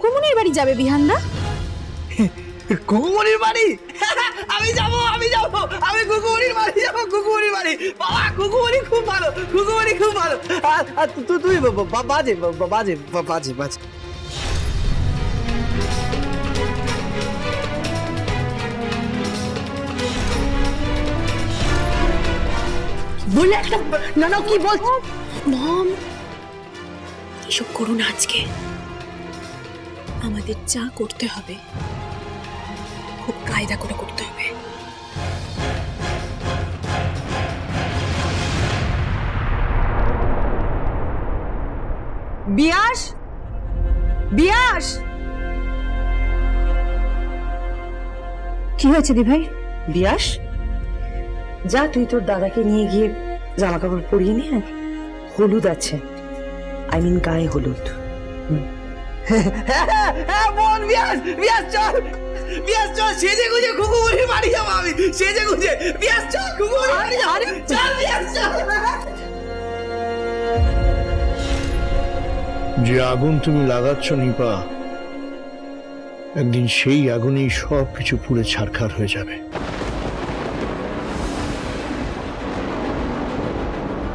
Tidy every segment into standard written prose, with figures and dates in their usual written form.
খুকুমনির বাড়ি যাবে বিহানদা? কুকুমনির বাড়ি? আমি যাব আমি কুকুমনির বাড়ি যাব, কুকুমনির বাড়ি। বাবা কুকুমনি খুব ভালো, কুকুমনি খুব ভালো। তুই বাজে বাজে বাজে বাজে। বলে একটা না কি বলছ? মম, এসব করুন আজকে। আমাদের যা করতে হবে খুব কায়দা করে করতে হবে। বিয়াস, বিয়াস, কি হয়েছে দি ভাই? বিয়াস, যা তুই তোর দাদাকে নিয়ে গিয়ে জামা কাপড় পরিয়ে নিয়ে আয়। হলুদ আছে, আই মিন গায়ে হলুদ। হ্যাঁ বোন, বিয়াস বিয়াস চল, বিয়াস চল, সেজে গুজে কুকুমনির বাড়ি যাবো আমি, সেজে গুজে। বিয়াস চল, কুকুমনির বাড়ি যাবো, চল বিয়াস চল। যে আগুন তুমি লাগাচ্ছ নিপা, একদিন সেই আগুনেই সব কিছু পুড়ে ছারখার হয়ে যাবে।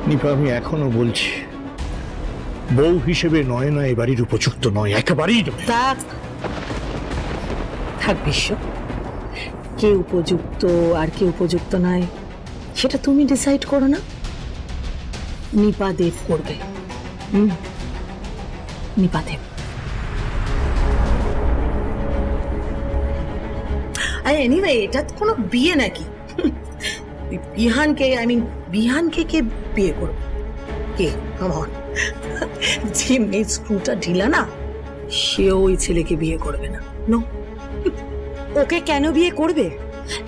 নিপা, আমি এখনো বলছি, বউ হিসেবে নয়না এ বাড়ির উপযুক্ত নয়, একেবারেই নয়। থাক বিশ্ব, কে উপযুক্ত আর কে উপযুক্ত নয় সেটা তুমি ডিসাইড করো না। নিপা দেব করবে। নিপা দেব। আরে এনিওয়ে, এটা তো কোনো বিয়ে নাকি? বিহানকে, আই মিন বিহানকে কে বিয়ে করবে? কে? কাম অন, যে মেয়ে স্ক্রুটা ঢিলা না, সেও ওই ছেলেকে বিয়ে করবে না। নো। ওকে কেন বিয়ে করবে?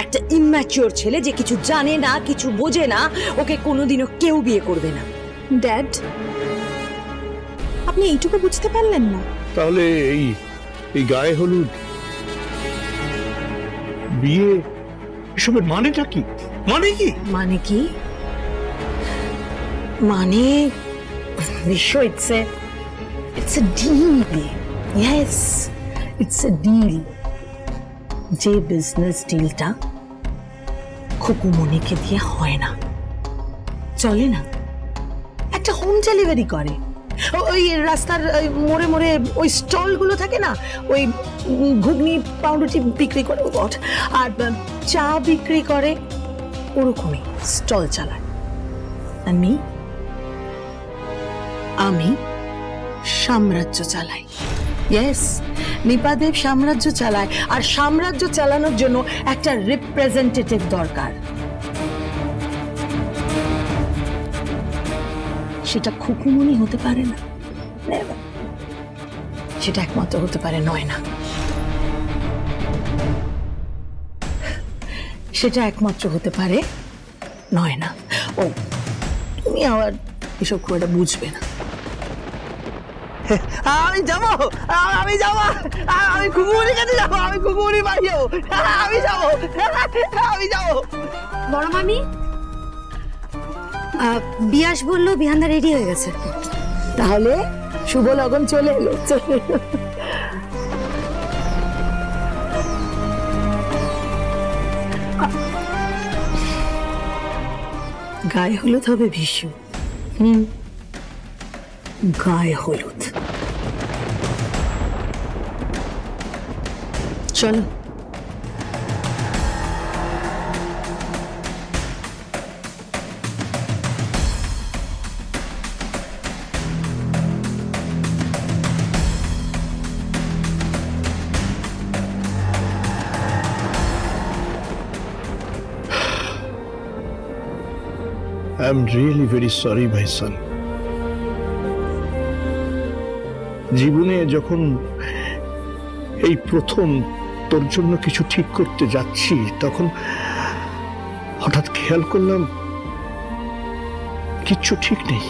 একটা ইম্যাচিওর ছেলে যে কিছু জানে না, কিছু বোঝে না, ওকে কোনোদিনও কেউ বিয়ে করবে না। ড্যাড, আপনি এইটুকু বুঝতে পারলেন না? তাহলে এই গায়ে হলুদ, বিয়ে, এসবের মানেটা কি? মানে কি? মানে কি? মানে বিশ্ব, it's a deal. Yes, it's a deal. যে বিজনেস ডিলটা খুকুমনিকে দিয়ে হয় না, চলে না। একটা হোম ডেলিভারি করে, ওই রাস্তার মোড়ে মোড়ে ওই স্টল গুলো থাকে না, ওই ঘুগনি পাউরুটি বিক্রি করে বট, আর চা বিক্রি করে, ওরকমই স্টল চালায়। আমি সাম্রাজ্য চালাই। ইয়েস, নিপাদেব সাম্রাজ্য চালায়, আর সাম্রাজ্য চালানোর জন্য একটা রিপ্রেজেন্টেটিভ দরকার। সেটা খুকুমনি হতে পারে না, সেটা একমাত্র হতে পারে নয়না। সেটা একমাত্র হতে পারে নয়না। ও, তুমি আবার এসব খুব একটা বুঝবে না। আমি যাবো, আমি যাবো, আমি কুকুমনির কাছে যাবো, আমি কুকুমনির বাড়ি যাবো, আমি যাবো, আমি যাবো। বড় মামি, বিয়াস বললো বিহানদা রেডি হয়ে গেছে। তাহলে শুভ লগন চলে এলো, চলে এলো। গায়ে হলুদ হবে ভীষ্ম। গায়ে হলুদ। চলো। I'm really very sorry, my son. জীবনে যখন এই প্রথম তোর জন্য কিছু ঠিক করতে যাচ্ছি, তখন হঠাৎ খেয়াল করলাম কিচ্ছু ঠিক নেই,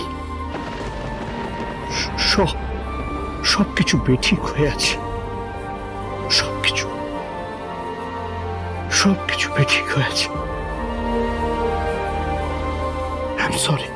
সবকিছু বেঠিক হয়ে আছে, সবকিছু বেঠিক হয়ে আছে। I'm sorry.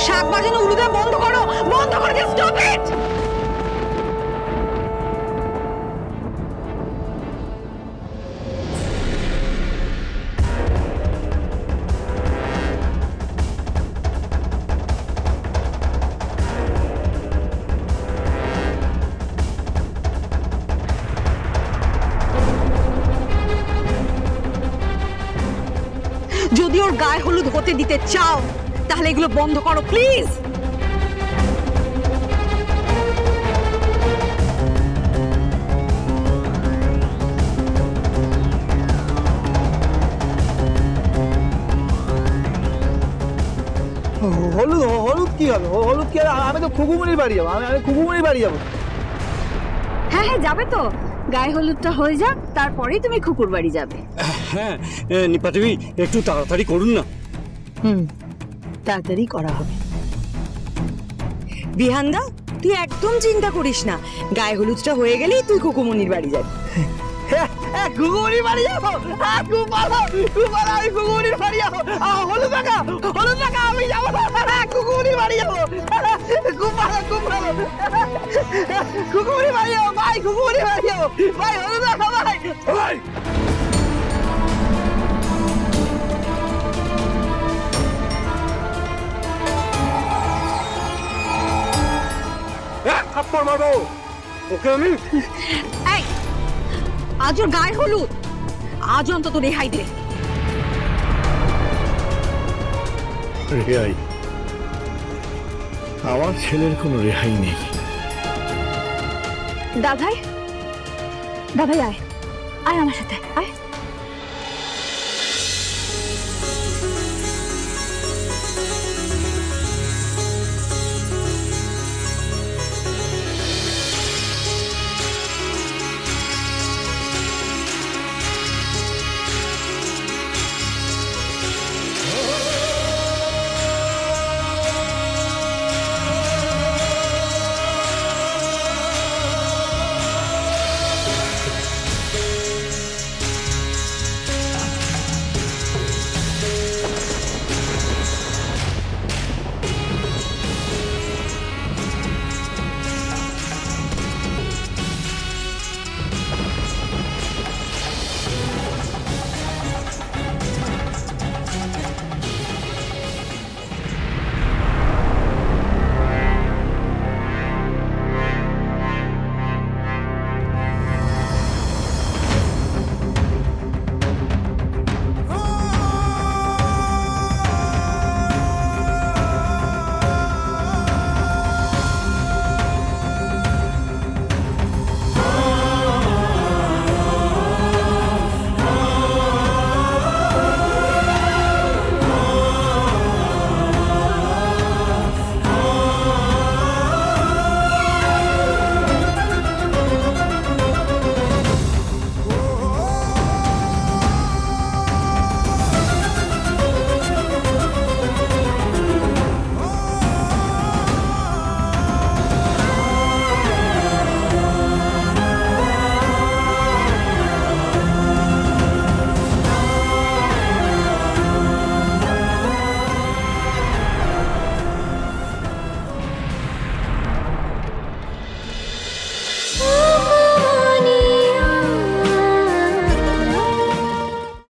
শাক বাজানো উলুদা বন্ধ করো, বন্ধ করে দিও, স্টপ ইট। যদি ওর গায়ে হলুদ হতে দিতে চাও তাহলে এগুলো বন্ধ করো প্লিজ। হলুদ হলুদ কি হবে? হলুদ কি? আমি তো খুকুমনির বাড়ি যাবো, আমি খুকুমনির বাড়ি যাবো। হ্যাঁ হ্যাঁ যাবে তো, গায়ে হলুদটা হয়ে যাক তারপরেই তুমি খুকুর বাড়ি যাবে। হ্যাঁ নিপা দেবী একটু তাড়াতাড়ি করুন না। তাড়াতাড়ি করা হবে। বিহানদা তুই একদম চিন্তা করিস না, গায়ে হলুদটা হয়ে গেলেই তুই কুকুমনির বাড়ি যাবি। খুকুমনির বাড়ি যাবো, খুব ভালো, খুব ভালো, আমি খুকুমনির বাড়ি যাবো। হলুদ টাকা, আমি যাবো, খুকুমনির বাড়ি যাবো, খুব ভালো, খুব ভালো, খুকুমনির বাড়ি যাবো ভাই, খুকুমনির বাড়ি যাবো ভাই, হলুদ টাকা ভাই। থাপ্পড় মারবো ওকে আমি। এই আজ ওর গায়ে হলুদ, আজ অন্তত রেহাই দে। রেহাই? আমার ছেলের কোনো রেহাই নেই। দাদাই, দাদাই আয়, আয় আমার সাথে আয়।